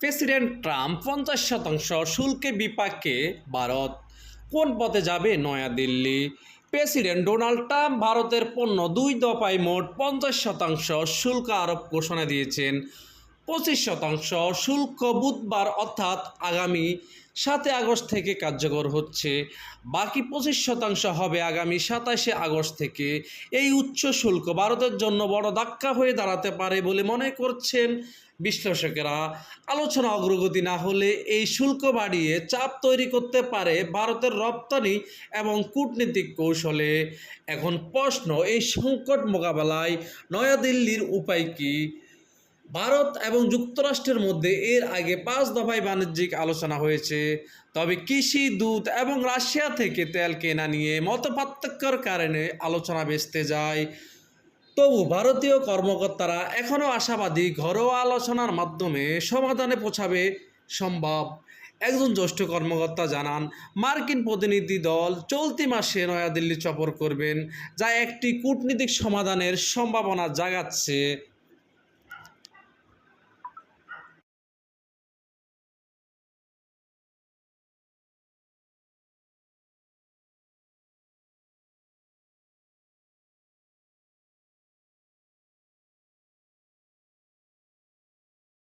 President Trump 50% শুল্কে বিপাকে ভারত, কোন পথে যাবে নয়াদিল্লি? প্রেসিডেন্ট ডোনাল্ড ট্রাম্প ভারতের পণ্য 2 দফায় মোট 50% শুল্ক আরোপ ঘোষণা দিয়েছেন। 25% শুল্ক বুধবার অর্থাৎ আগামী 7 আগস্ট থেকে কার্যকর হচ্ছে। বাকি 25% হবে আগামী 27 আগস্ট থেকে। এই উচ্চ শুল্ক ভারতের জন্য বড় ধাক্কা হয়ে দাঁড়াতে পারে বলে মনে করছেন বিশ্লেষকেরা। আলোচনা অগ্রগতি না হলে এই শুল্ক বাড়িয়ে চাপ তৈরি করতে পারে ভারতের রপ্তানি এবং কূটনৈতিক কৌশলে। এখন প্রশ্ন, এই সংকট মোকাবেলায় নয়াদিল্লির উপায় কী? ভারত এবং যুক্তরাষ্ট্রের মধ্যে এর আগে 5 দফায় বাণিজ্যিক আলোচনা হয়েছে। তবে কৃষি, দুধ এবং রাশিয়া থেকে তেল কেনা নিয়ে মতপার্থক্যের কারণে আলোচনা ভেস্তে যায়। তবু ভারতীয় কর্মকর্তারা এখনও আশাবাদী ঘরোয়া আলোচনার মাধ্যমে সমাধানে পৌঁছাবে সম্ভব। একজন জ্যেষ্ঠ কর্মকর্তা জানান, মার্কিন প্রতিনিধি দল চলতি মাসে নয়াদিল্লি সফর করবেন, যা একটি কূটনৈতিক সমাধানের সম্ভাবনা জাগাচ্ছে।